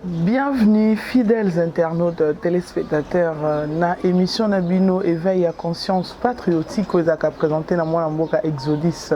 Bienvenue fidèles internautes, téléspectateurs, na émission Nabino éveil à conscience patriotique aux a présenté na moi mboka Exodus.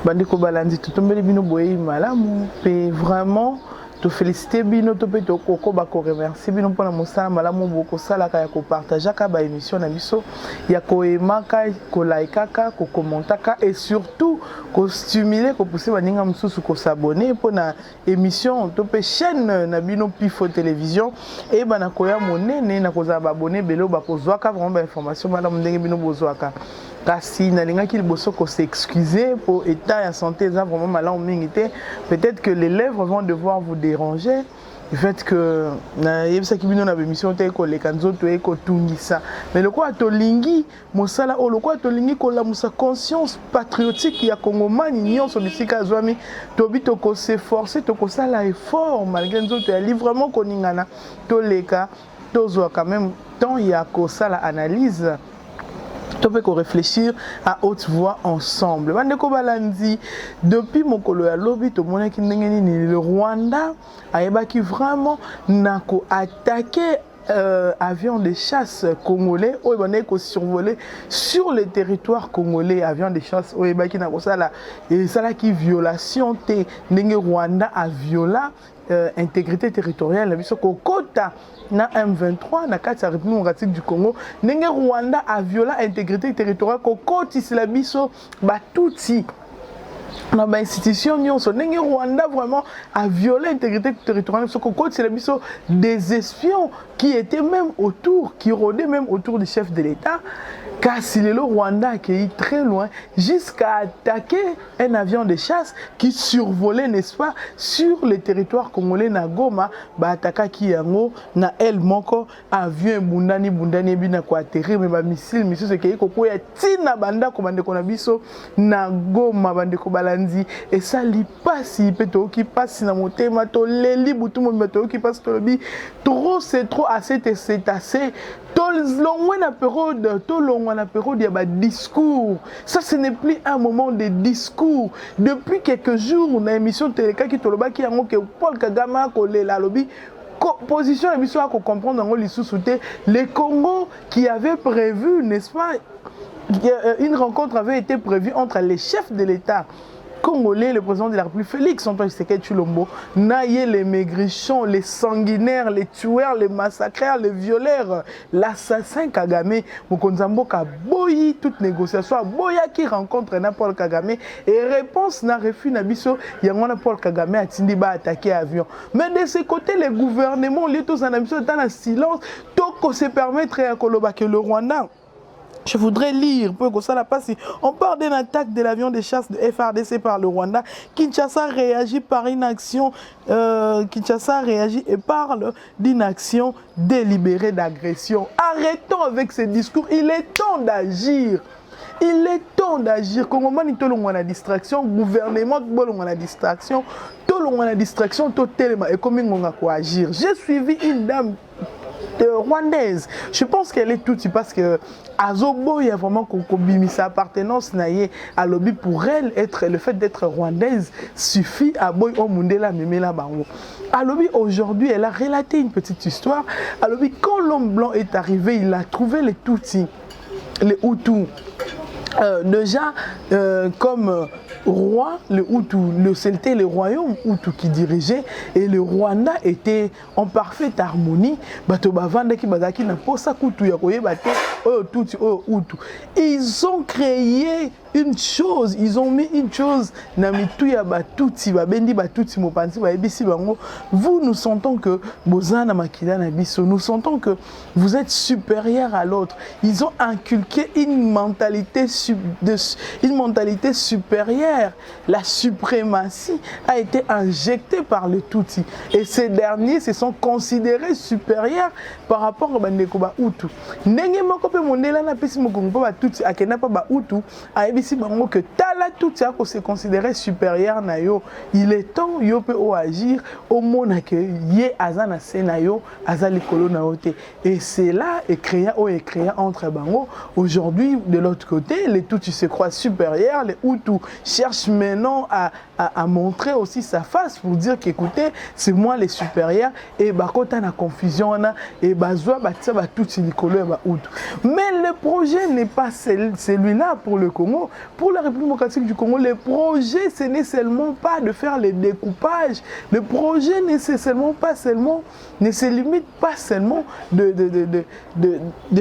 Bandiko balandi tout tombé bino boye malamu pe vraiment to féliciter bino to pe to koko ba ko remercier bino pona mosala malamu boko sala ka ya ko partager ka ba émission na biso ya ko emaka ko like ka ko commenter ka et surtout ko stimuler ko pousser baninga msusu ko s'abonner pona émission to pe chaîne na bino Pifo télévision et bana ko ya monene na ko za ba abonner belo ba ko zwa ka vraiment ba information malamu ndenge bino bozwaka. Kasi nalinga qu'il bosso ko s'excuser pour état et santé ça vraiment malin mingité. Peut-être que les lèvres vont devoir vous déranger. Le fait que na yebisa ki bino na émission te ko le kanzo to e ko tungisa. Mais le quoi to lingi mosala o le quoi to lingi ko la musa conscience patriotique ya kongomani nyonso bisika zwami to bito ko s'efforcer to ko sala effort malgré nzoto ya livre vraiment ko ningana to leka to zo quand même tant ya ko sala analyse. On peut réfléchir à haute voix ensemble. Depuis mon colo à lobby, le Rwanda a qui vraiment n'a attaqué avion de chasse congolais ou survolé sur le territoire congolais avion de chasse ou qui n'a pas là et ça là qui violation te Rwanda a viola intégrité territoriale la biso kota na M23 na kati ya République démocratique du Congo ndenge Rwanda a viola intégrité territoriale kokoti la biso batuti na ba institution nyonso ndenge Rwanda vraiment a violé l'intégrité territoriale ce kokoti c'est la biso des espions qui étaient même autour qui rôdaient même autour du chef de l'État. Car si le Rwanda a accueilli très loin jusqu'à attaquer un avion de chasse qui survolait, n'est-ce pas, sur le territoire congolais na Goma, ba attaquer qui yango na El Moko avion bundani bina ko atterrir mais ba missile c'est que ko ya tina banda ko bande ko na biso na Goma bande ko balandi et ça li passe peto qui passe na motema to leli butu mo meto qui passe to lobi trop c'est trop assez c'est assez tout long na période tout long na période il y a des discours ça ce n'est plus un moment de discours depuis quelques jours on a une émission téléka qui toloba qui yango que Paul Kagame ko la lobby position la mission à comprendre dans les sous-soutés les Congo qui avait prévu n'est-ce pas une rencontre avait été prévue entre les chefs de l'État congolais, le président de la République, Félix Antoine Tshisekedi Tshilombo, naïe les maigrichons, les sanguinaires, les tueurs, les massacreurs, les violeurs, l'assassin Kagame, Mokonzambo Kaboyi, toute négociation, Boya qui rencontre Paul Kagame, et réponse n'a refus Nabiso, Yangona Paul Kagame a Tindiba attaqué avion. Mais de ce côté, les gouvernements, les tous en Nabiso, dans le silence, Toko se permettre à Koloba que le Rwanda. Je voudrais lire, peu que ça la passe. On parle d'une attaque de l'avion de chasse de FARDC par le Rwanda. Kinshasa réagit par une action. Kinshasa réagit et parle d'une action délibérée d'agression. Arrêtons avec ces discours. Il est temps d'agir. Il est temps d'agir. Comment on a la distraction, gouvernement on a la distraction, tout le monde a la distraction, tout tellement et comment on a quoi agir. J'ai suivi une dame rwandaise. Je pense qu'elle est toute parce que Azobo il y a vraiment qu'on sa appartenance à lobby pour elle être le fait d'être rwandaise suffit à boy au mundela memela bango. À lobby aujourd'hui elle a relaté une petite histoire. À lobby quand l'homme blanc est arrivé il a trouvé les Tutsis, les Hutus. Déjà comme roi, c'était le royaume Hutu qui dirigeait et le Rwanda était en parfaite harmonie. Ils ont créé une chose, ils ont mis une chose. Vous, nous sentons que nous sentons que vous êtes supérieur à l'autre. Ils ont inculqué une mentalité supérieure. La suprématie a été injectée par les Tutsis. Et ces derniers se sont considérés supérieurs par rapport à Hutu. ici bango que tala tout ça qu'on se considérait supérieur na yo. Il est temps yo peut agir au monde que yé azana senayo azali kolona ote. Et c'est là écrit entre bango. Aujourd'hui de l'autre côté, les Tutsis se croient supérieurs, les Hutus cherchent maintenant à montrer aussi sa face pour dire qu'écoutez, c'est moi les supérieurs et bakota na confusion et bazwa batsa ba Tutsi likolo ba Hutu. Mais le projet n'est pas celui-là pour le Congo. Pour la République démocratique du Congo, le projet ce n'est seulement pas de faire les découpages. Le projet ne se limite pas seulement de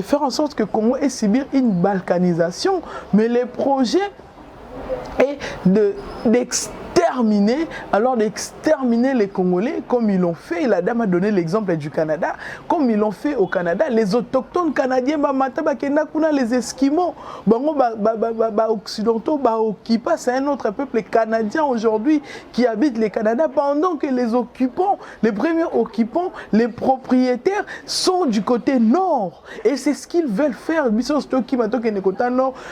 faire en sorte que le Congo ait subir une balkanisation, mais le projet est d'exterminer les Congolais comme ils l'ont fait. La dame a donné l'exemple du Canada, comme ils l'ont fait au Canada. Les autochtones canadiens, les Esquimaux, occidentaux, c'est un autre peuple canadien aujourd'hui qui habite le Canada, pendant que les occupants, les premiers occupants, les propriétaires sont du côté nord. Et c'est ce qu'ils veulent faire.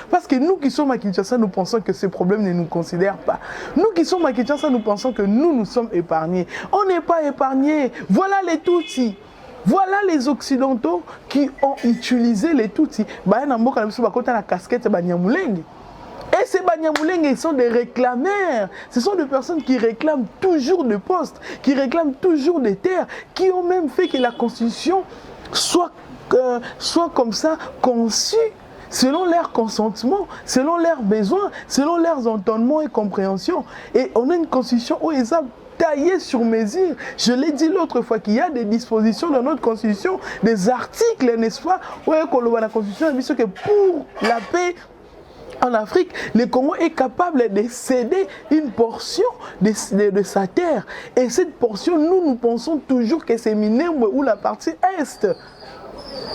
Parce que nous qui sommes à Kinshasa, nous pensons que ces problèmes ne nous considèrent pas. Nous qui sommes à Kinshasa, nous pensons que nous sommes épargnés. On n'est pas épargnés. Voilà les Tutsis. Voilà les Occidentaux qui ont utilisé les Tutsis. Et ces Banyamulenge, ils sont des réclameurs. Ce sont des personnes qui réclament toujours des postes, qui réclament toujours des terres, qui ont même fait que la Constitution soit comme ça conçue selon leur consentement, selon leurs besoins, selon leurs entendements et compréhensions. Et on a une constitution où ils ont taillé sur mesure. Je l'ai dit l'autre fois qu'il y a des dispositions dans notre constitution, des articles, n'est-ce pas, où la constitution a dit que pour la paix en Afrique, le Congo est capable de céder une portion de sa terre. Et cette portion, nous pensons toujours que c'est Minembwe ou la partie est.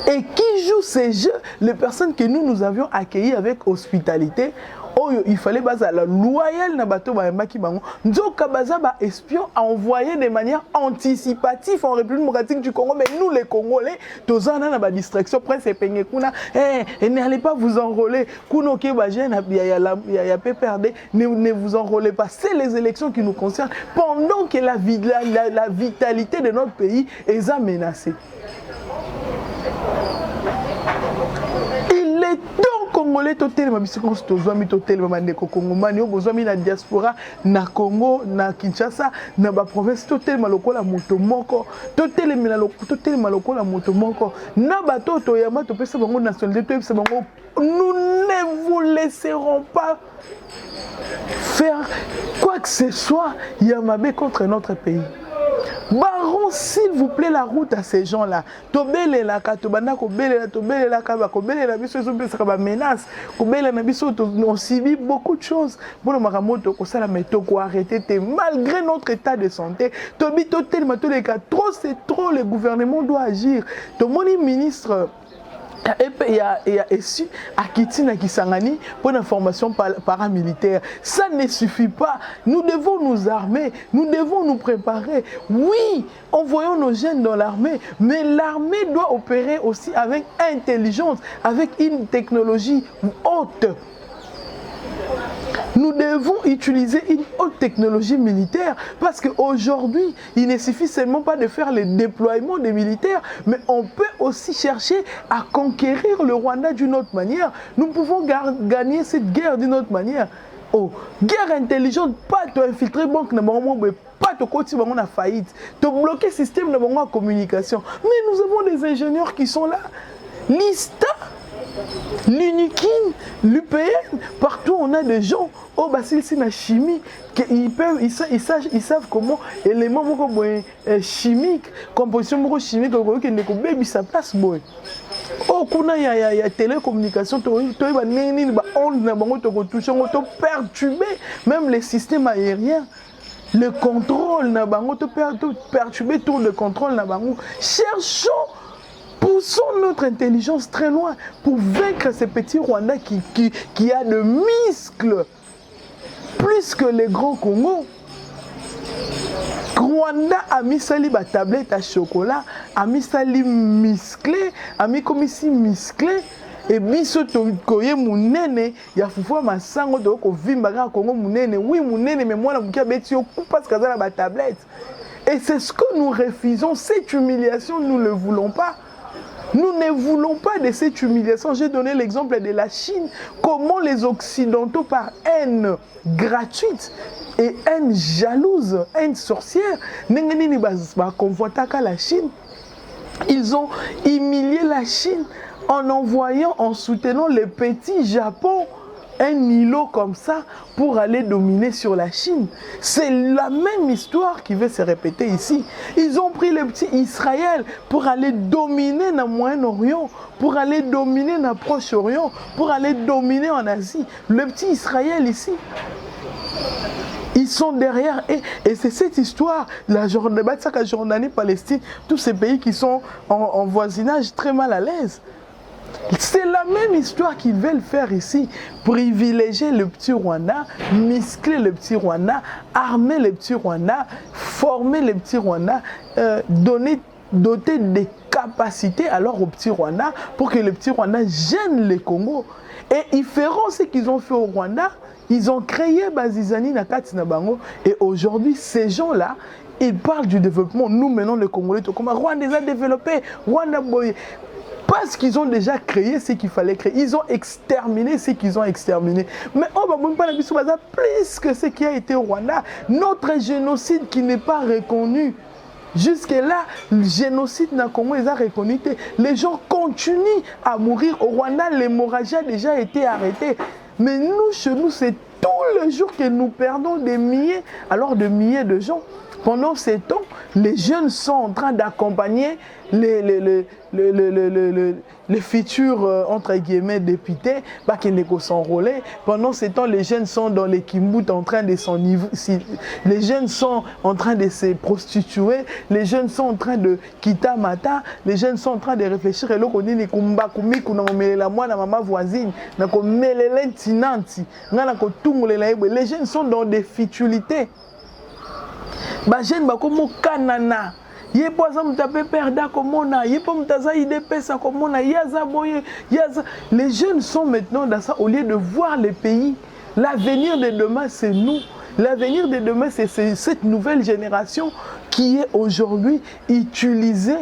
Et qui joue ces jeux? Les personnes que nous avions accueillies avec hospitalité. Oh, il fallait baser la loyale na bateau ba maki bango. Nzoka baza ba espion a envoyé de manière anticipative en République démocratique du Congo. Mais nous les Congolais, tous en a ba distraction prince peñe kuna. N'allez pas vous enrôler. Kuno ke ba jeune ya PPRD, ne vous enrôlez pas. C'est les élections qui nous concernent pendant que la vitalité de notre pays est menacée. Il est temps Congolais totel ma bisiko tozwami totel ma ndeko Kongomani obozwami na diaspora na Congo na Kinshasa na ba province totel malokola moto moko totel malokola moto moko na bato to yama to pesa bango nationalité to pesa bango. Nous ne vous laisserons pas faire quoi que ce soit yamabe contre notre pays. Baron, s'il vous plaît, la route à ces gens-là. Tobele la katobana kobele la kaba kobele la biso zo pesa ba menace kobele na biso on subit beaucoup de choses. Bon maramoto ko sala meto ko arrêter malgré notre état de santé. Tobi totel mato les cas trop c'est trop, le gouvernement doit agir. Ton moni ministre il y a ici à Kitina Kisangani pour une formation paramilitaire. Ça ne suffit pas. Nous devons nous armer, nous devons nous préparer. Oui, envoyons nos jeunes dans l'armée, mais l'armée doit opérer aussi avec intelligence, avec une technologie haute. Nous devons utiliser une haute technologie militaire parce qu'aujourd'hui, il ne suffit seulement pas de faire le déploiement des militaires, mais on peut aussi chercher à conquérir le Rwanda d'une autre manière. Nous pouvons gagner cette guerre d'une autre manière. Oh, guerre intelligente, pas infiltrer banque, pas de côté on a faillite, de bloquer le système de communication. Mais nous avons des ingénieurs qui sont là. L'ISTA, l'UNIKIN, l'UPN, partout on a des gens au Basile c'est la chimie ils savent comment éléments chimiques, composition chimique qui ne baby sa place boy. Oh kuna ya télécommunication to ba nini ba onde na bango to toucher to perturber même les systèmes aériens. Le contrôle na bango to perturber tout le contrôle na bango. Cherchons, poussons notre intelligence très loin pour vaincre ces petits Rwandais qui a de muscles plus que les grands Congo. Rwanda a mis sali ba tablette à chocolat, a mis sali musclé, a mis comme ici musclé. et biso to koye munene ya fufu masango to ko vimba ka Congo munene oui munene mais moi na mukia beti yo parce que ça la tablette et c'est ce que nous refusons cette humiliation nous ne voulons pas. Nous ne voulons pas de cette humiliation. J'ai donné l'exemple de la Chine. Comment les Occidentaux, par haine gratuite et haine jalouse, haine sorcière, la Chine, ils ont humilié la Chine en envoyant, en soutenant le petit Japon, un îlot comme ça pour aller dominer sur la Chine. C'est la même histoire qui va se répéter ici. Ils ont pris le petit Israël pour aller dominer dans le Moyen-Orient, pour aller dominer dans le Proche-Orient, pour aller dominer en Asie. Le petit Israël ici. Ils sont derrière et c'est cette histoire, la Jordanie, Palestine, tous ces pays qui sont en voisinage très mal à l'aise. C'est la même histoire qu'ils veulent faire ici. Privilégier le petit Rwanda, muscler le petit Rwanda, armer le petit Rwanda, former le petit Rwanda, doter des capacités alors au petit Rwanda pour que le petit Rwanda gêne le Congo. Et ils feront ce qu'ils ont fait au Rwanda. Ils ont créé Bazizani Nakati Nabango. Et aujourd'hui, ces gens-là, ils parlent du développement. Nous, maintenant, les Congolais, comme Rwanda a développé, Rwanda Boy. Parce qu'ils ont déjà créé ce qu'il fallait créer. Ils ont exterminé ce qu'ils ont exterminé. Mais on va pas plus que ce qui a été au Rwanda. Notre génocide qui n'est pas reconnu. Jusque-là, le génocide n'a comment ils ont reconnu. Les gens continuent à mourir. Au Rwanda, l'hémorragie a déjà été arrêtée. Mais nous, chez nous, c'est tous les jours que nous perdons des milliers, alors de milliers de gens. Pendant ces temps, les jeunes sont en train d'accompagner les futurs, entre guillemets, députés qui ne s'enrôler. Pendant ces temps, les jeunes sont dans les kimbouts en train de les jeunes sont en train de se prostituer, les jeunes sont en train de quitter mata, les jeunes sont en train de réfléchir et là on dit la moi maman voisine, les jeunes sont dans des futilités. Bajene bakomo kanana yepo aza mutape perda komona yepo mutaza idepesa komona yaza boye yaza. Les jeunes sont maintenant dans ça au lieu de voir les pays. L'avenir de demain c'est nous. L'avenir de demain c'est cette nouvelle génération qui est aujourd'hui utilisée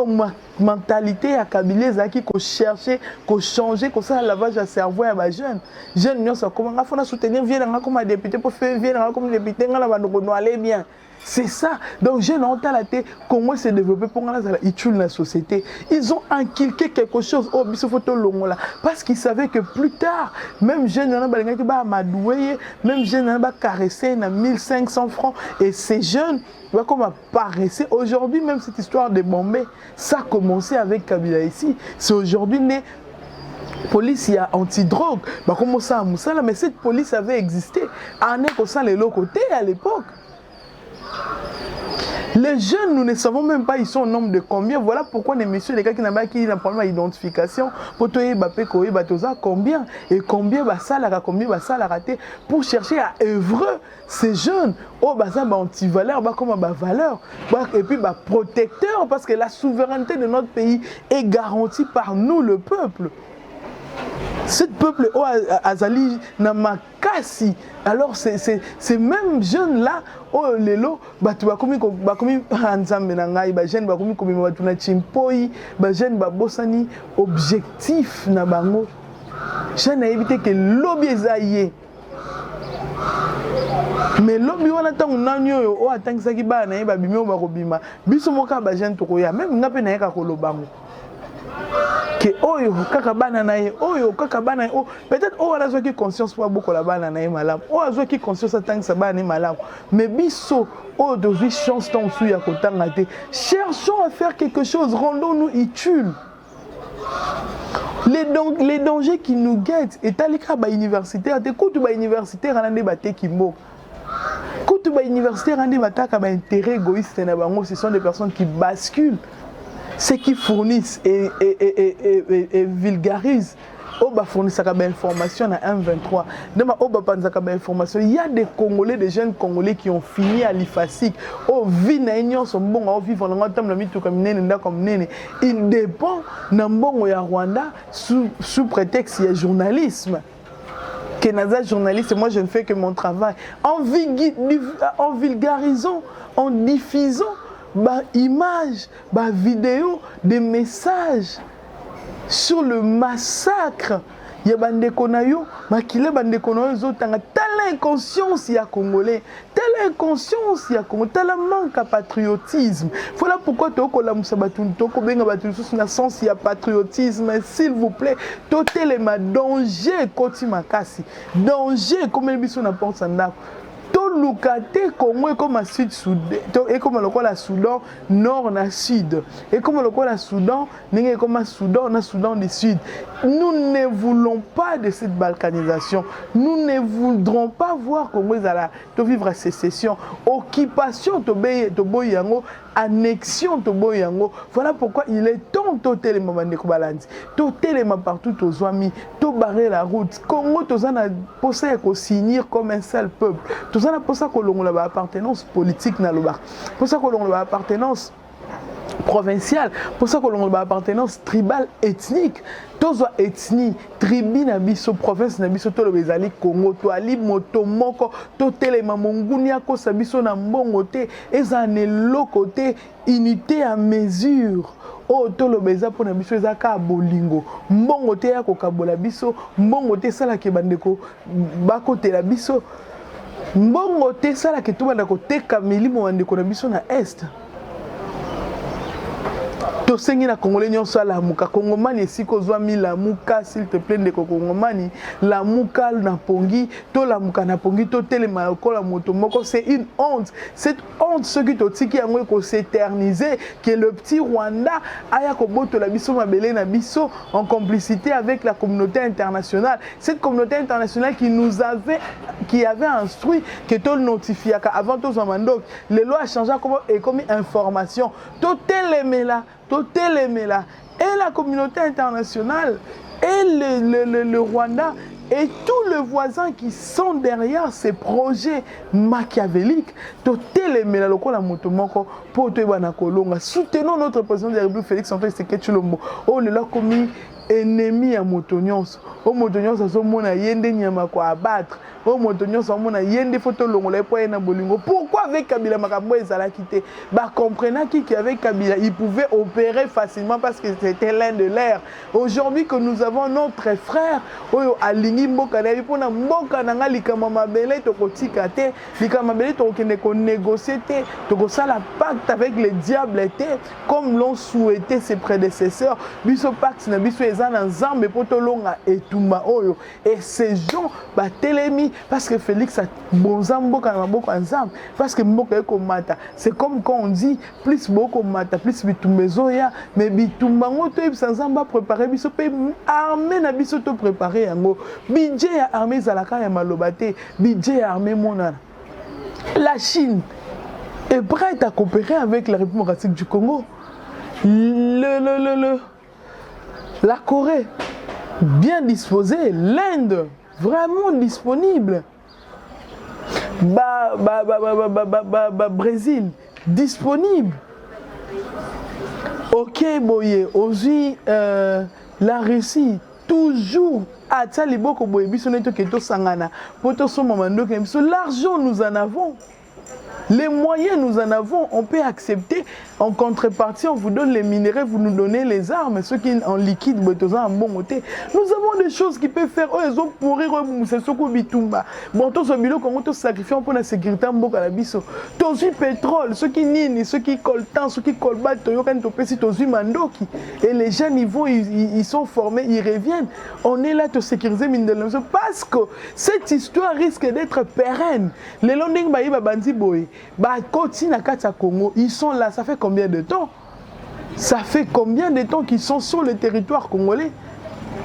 ma mentalité à Kabila qui qu'on chercher, qu'on changer, qu'on ça lavage à cerveau à ma jeune. Jeune nous ça comment on va soutenir viens comme député pour faire viens comme député on va aller bien. C'est ça. Donc, jeunes ont la tête, comment se développer pour la société. Ils ont inculqué quelque chose au bisofoto longola parce qu'ils savaient que plus tard, même jeunes ont madoué, même jeunes ont caressé 1500 francs et ces jeunes comme apparaissaient. Aujourd'hui, même cette histoire de Bombay, ça a commencé avec Kabila ici. C'est aujourd'hui né. Police, il y a anti-drogue. Comment ça, mais cette police avait existé. En écossant les côtés à l'époque. Les jeunes, nous ne savons même pas, ils sont au nombre de combien. Voilà pourquoi les messieurs, les gars qui n'ont pas un problème d'identification, pour te combien et combien ça l'a combien ça l'a raté pour chercher à œuvrer ces jeunes. Oh, ça anti-valeur, comme valeur. Et puis protecteur, parce que la souveraineté de notre pays est garantie par nous, le peuple. Ce peuple, oh, Azali, Namakasi, alors ces mêmes jeunes-là, oh, Lelo, tu vas comme Hanzam Menangai, Bajen, Bakomi, comme Batuna Chimpoi, Bajen, Babosani, objectif Nabango. Je n'ai évité que lobby Zaye. Mais lobby, on attend un an, oh, attend que ça qui bat, naïba, bimio, barobima, bisomoka, Bajen, Tokoya, même n'a pas naïka kolobango. Que oyo kaka bana nae oyo kaka bana peut-être on a besoin de conscience pour beaucoup la bana nae malam on a besoin de conscience tant que ça bana malam mais biso o de vie chance tant sous ya kotanga te cherchons à faire quelque chose rendons-nous utiles. Les dangers qui nous guettent et talika ba universitaire te kutu ba universitaire na débatté kimbo kutu ba universitaire na débataka ba intérêt égoïste na bango ce sont des personnes qui basculent. Ce qui fournissent et vulgarisent oh bah fournissent des informations à 1-23. Oh bah panzaka des informations. Il y a des Congolais, des jeunes Congolais qui ont fini à l'IFASIC. Oh vie na union sont bons, oh vivre dans l'entame la mitu comme nene comme nene. Il dépend n'ambongo ya Rwanda sous prétexte il y a journalisme. Que naza journaliste, moi je ne fais que mon travail. En vulgarisant, en diffusant bah images, bah vidéos, des messages sur le massacre. Il y a bande konayo, makile bande konayo zotanga telle inconscience ya congolais, telle inconscience ya congolais, tel manque à patriotisme. Voilà pourquoi toko la musabatun toko benga batun sous na sens ya patriotisme, s'il vous plaît, totele ma danger koti makasi. Danger comme le biso na porte sandako. Lukate Congo est comme à Sud-Soudan et comme le la Soudan nord na sud et comme le la Soudan n'est comme à Soudan na Soudan du Sud. Nous ne voulons pas de cette balkanisation. Nous ne voudrons pas voir Congo de vivre à sécession, occupation to boyango, annexion to boyango. Voilà pourquoi il est temps to téléma bandeko balandi, to téléma partout to zoami, to barrer la route. Congo to zana posa ko signer comme un seul peuple. To zana posa ko longola ba appartenance politique na loba. Posa ko longola ba appartenance provinciale, pour ça que l'on a appartenance tribale ethnique. Tous les ethnies, tribu na biso, province na biso, tous les ali Congo, to ali moto moko, to telema mongunia ko sabiso na mbongo te, ezane lo côté unité à mesure. Oh to lo beza pona biso ezaka bolingo. Mbongo te ya ko kabola biso, mbongo te sala ke bandeko bakote la biso. Mbongo te sala ke to bandako te kamilimo bandeko na biso na est. To sengi na Congolais nyonso la muka Congomani esiko zwa mi la muka s'il te plaît de Congomani la muka na pongi to la muka na pongi to telema lokola moto moko c'est une honte, cette honte ce qui to tiki yango ko s'éterniser que le petit Rwanda aya ko boto la biso mabele na biso en complicité avec la communauté internationale, cette communauté internationale qui avait instruit que to notifier avant to zamandok les lois a changé comme information to telemela Totelemela et la communauté internationale et le Rwanda et tous les voisins qui sont derrière ces projets machiavéliques. Totelemela lokola moto moko po to bana kolonga. Soutenons notre président de la République Félix Antoine Tshisekedi Tshilombo. Oh le leur commis ennemi à Motonyons. Oh Motonyons a son mona yende nyama ko abattre. Oh Motonyons a mona yende photo longola po na bolingo. Pourquoi avec Kabila makambo ezala quitté? Bah comprenant qu'avec Kabila il pouvait opérer facilement parce que c'était l'un de l'air. Aujourd'hui que nous avons notre frère oyo alingi mboka na bipo na mboka na nga likama mabele to kotika te, likama mabele to kende ko négocier te, to ko sala pacte avec les diables te comme l'ont souhaité ses prédécesseurs. Biso pacte na biso ezana nzambe poto longa etumba oyo et ces gens ba telemi parce que Félix a bonza mboka na mboka nzambe parce que mboka eko mata. C'est comme quand on dit plus boko mata plus bitumbezo ya mais bitumba ngoto ebisa nzamba préparer biso pe armée na biso to préparer yango budget ya armée zalaka ya malobate budget ya armée monana. La Chine est prête à coopérer avec la République démocratique du Congo. La Corée bien disposée, l'Inde vraiment disponible. Brésil disponible. Ok boye aujourd'hui la Russie toujours à Taliboko boye biso neto keto sangana poto so mamando ke biso l'argent nous en avons. Les moyens, nous en avons, on peut accepter. En contrepartie, on vous donne les minéraux, vous nous donnez les armes. Ceux qui en liquide, nous avons des choses qui peuvent faire. Ils ont pourri, c'est ce qu'on bitumba. Bon, tous les bilans, comment tous sacrifier pour la sécurité en boca la biso. Tous les pétrole, ceux qui nient, ceux qui coltant, ceux qui colbattent, tous les mandoki. Et les jeunes, ils sont formés, ils reviennent. On est là pour sécuriser mine de l'homme. Parce que cette histoire risque d'être pérenne. Les londing baïba bandi boy. Congo, ils sont là, ça fait combien de temps? Ça fait combien de temps qu'ils sont sur le territoire congolais?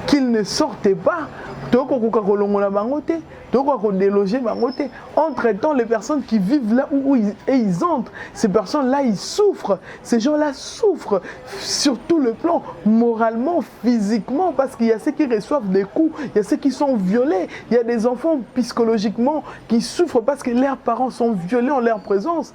Qu'ils ne sortent pas tokokoka kolongola bango te, tokoka déloger bango te. Entre-temps, les personnes qui vivent là où ils entrent, ces personnes-là, ils souffrent. Ces gens-là souffrent sur tout le plan, moralement, physiquement, parce qu'il y a ceux qui reçoivent des coups, il y a ceux qui sont violés, il y a des enfants psychologiquement qui souffrent parce que leurs parents sont violés en leur présence.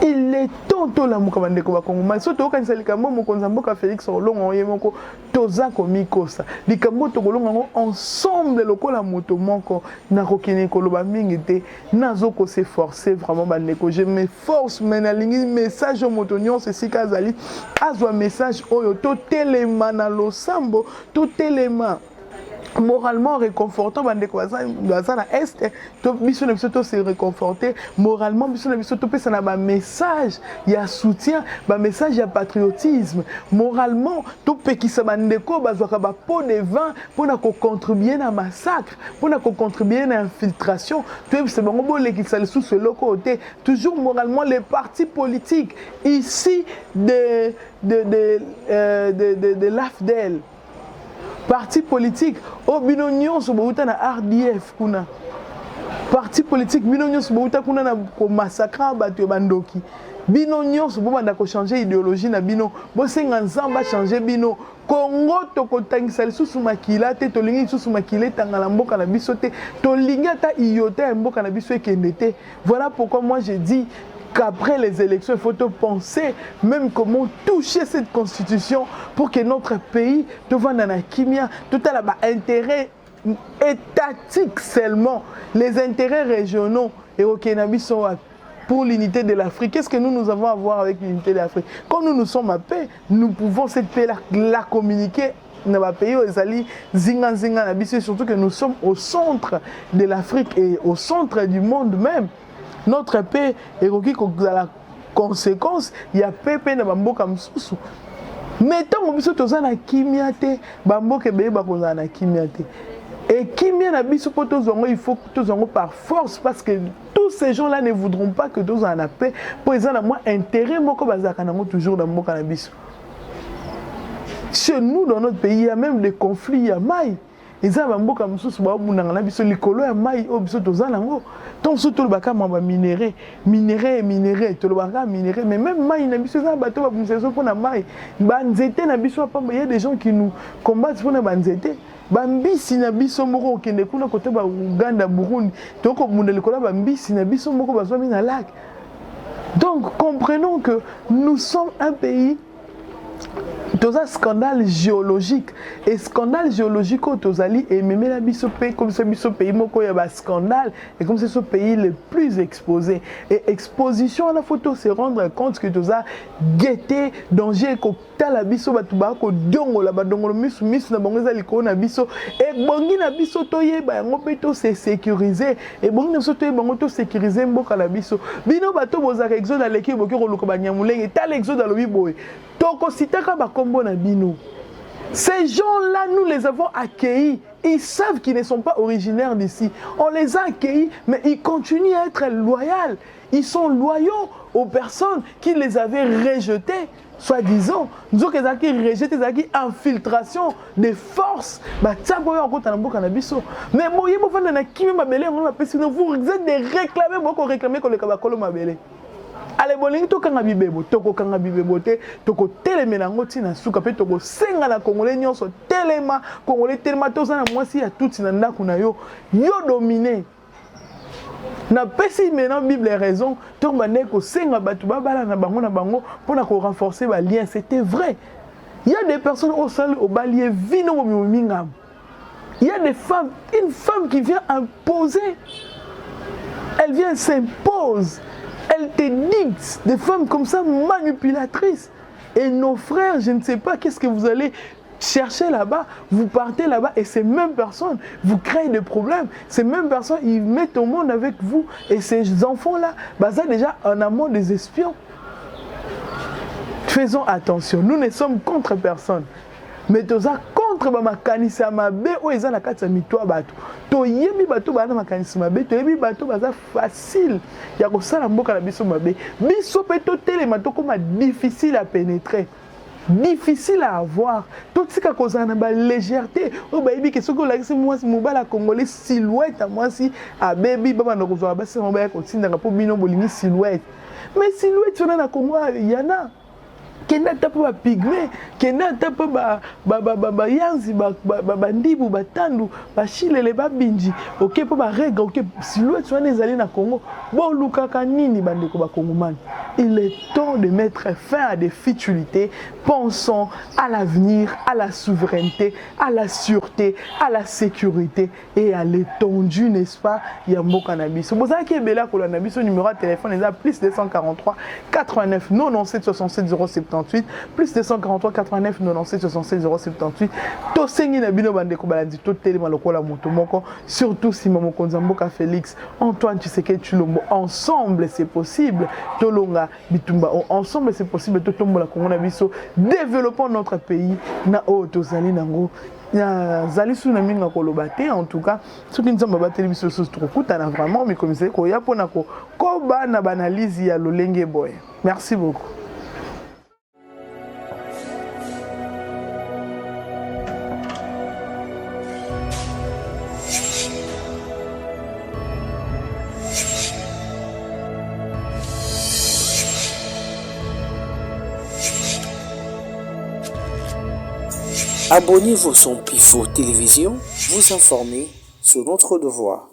Il est temps to la mukamande ko bakongo maso to kanisa likambo mokonza mboka Félix Olongo yemoko toza komikosa likambo to kolonga ensemble lokola moto moko na kokene koloba mingi te nazo ko s'efforcer vraiment bandeko je m'efforce mena lingi message moto nyonso sika azali azwa message oyo to telema na losambo to telema moralement réconfortant bandeko baza na est to biso na biso to se réconforter moralement biso na biso to pesa na ba message ya soutien ba message ya patriotisme moralement to pekisa bandeko bazwaka ba pot de vin pona ko contribuer na massacre pona ko contribuer na infiltration to c'est bango bolekisa le sous loko te toujours moralement les partis politiques ici de l'AFDEL parti politique au binonion so bouta na RDF kuna parti politique binonion so bouta kuna na ko massacre bato bandoki binonion so banda ko changer idéologie na bino bo senga nzamba changer bino Congo to ko tangisa lisusu makila te to lingi lisusu makila tangala mboka na biso te to lingi ata iyota mboka na biso ekende te. Voilà pourquoi moi j'ai dit qu'après les élections, il faut penser même comment toucher cette constitution pour que notre pays devant la kimia, tout à l'heure, intérêt étatique seulement, les intérêts régionaux et au Kenabiso pour l'unité de l'Afrique. Qu'est-ce que nous avons à voir avec l'unité de l'Afrique? Quand nous sommes à paix, nous pouvons cette paix la communiquer dans le pays où surtout que nous sommes au centre de l'Afrique et au centre du monde même. Notre paix est la conséquence, il y a paix na bamboka msusu. Mais tant que biso tozana kimiate, bamboka beye bakozana kimiate. Et kimia na biso po tozongo il faut tozongo par force parce que tous ces gens-là ne voudront pas que tozana paix pour ils ont moins intérêt moko bazaka nango toujours na mboka na biso. Chez nous dans notre pays, il y a même des conflits, il y a maille. Ils ont bamboka msusu ba bunanga na biso likolo ya maille o biso tozana ngo. Donc surtout le baka mamba minéré to le baka minéré mais même maille na biso za bato ba bunseso pour na maille banzete na biso pa il y a des gens qui nous combattent pour na banzete bambisi na biso moko kende kuna côté ba Uganda Burundi to ko bunda likola bambisi na biso moko bazwa mina lac. Donc comprenons que nous sommes un pays dans un scandale géologique et scandale géologique au Tozali et même la bisopé comme ce pays moko ya ba scandale et comme c'est ce pays le plus exposé et exposition à la photo se rendre compte que Toza guetter danger ko tala biso batu ba ko dongo la ba dongo misu na bango za liko na biso et bongi na biso to yeba yango pe to se sécuriser et bongi na biso to yeba bango to sécuriser mboka la biso bino bato bozaka exode aleki boki ko luka ba nyamulenge tal exode alobi boy toko sitaka ba kombo na bino. Ces gens-là, nous les avons accueillis. Ils savent qu'ils ne sont pas originaires d'ici. On les a accueillis, mais ils continuent à être loyaux. Ils sont loyaux aux personnes qui les avaient rejetés, soi-disant. Nous avons rejeté des infiltration des forces. Mais vous êtes des réclamés, vous réclamez que les allez bolingi to kanga bibebo toko kanga bibebo te toko telemela ngoti na suka pe toko senga na congolais nyonso telema congolais telema to sana mwasi ya tuti na ndaku na yo dominé na pesi maintenant bible raison to bande ko senga batu babala na bango pona ko renforcer ba lien c'était vrai. Il y a des personnes au sol au balier vino mingam. Il y a des femmes, une femme qui vient imposer, elle vient s'impose. Elle te dicte, des femmes comme ça manipulatrices. Et nos frères, je ne sais pas qu'est-ce que vous allez chercher là-bas. Vous partez là-bas et ces mêmes personnes vous créent des problèmes. Ces mêmes personnes, ils mettent au monde avec vous. Et ces enfants-là, ça déjà en amont des espions. Faisons attention, nous ne sommes contre personne. Mais tous contre makanisa mabe o eza na kati ya mitwa bato to yebi bato bana makanisa mabe to yebi bato baza facile ya kosala mboka na biso mabe biso pe to telema to koma difficile à pénétrer difficile à avoir. Tout ce qui a légèreté. Oh, bah, il y a ce que c'est moi, si je congolais silhouette, moi, si, à baby, bah, non, c'est mon bain, continue, pour bino, bolini, silhouette. Mais silhouette, on a Congo, il y en a. Kena tapo ba pigme, kena tapo ba yanzi, ba ndibu, ba tandu, ba chilele, ba binji. Ok, po ba rega, ok, silhouette, soit les alliés na Congo. Bon, lukaka nini bandeko ba Congomani. Il est temps de mettre fin à des futilités. Pensons à l'avenir, à la souveraineté, à la sûreté, à la sécurité et à l'étendue, n'est-ce pas? Yambo cannabis. Si vous avez qui est bella pour l'anabis, au numéro de téléphone est plus 243 89 97 67 078 plus 243 89 97 67 078. Tosengi na bino bandeko balandi to telema lokola moto moko, surtout si Maman Konzamboka Félix, Antoine Tshisekedi Tshilombo, ensemble c'est possible. Tolonga Bitumba, ensemble c'est possible. Totombola Congo na biso, développons notre pays na o tozali nango. Zali suna minga koloba te, en tout cas soki nzamba bateli biso so trokutana vraiment mais comme c'est ko ya pona ko ba na banalize ya lolenge boy. Merci beaucoup. Abonnez-vous sur Pifo Télévision, vous informer sur notre devoir.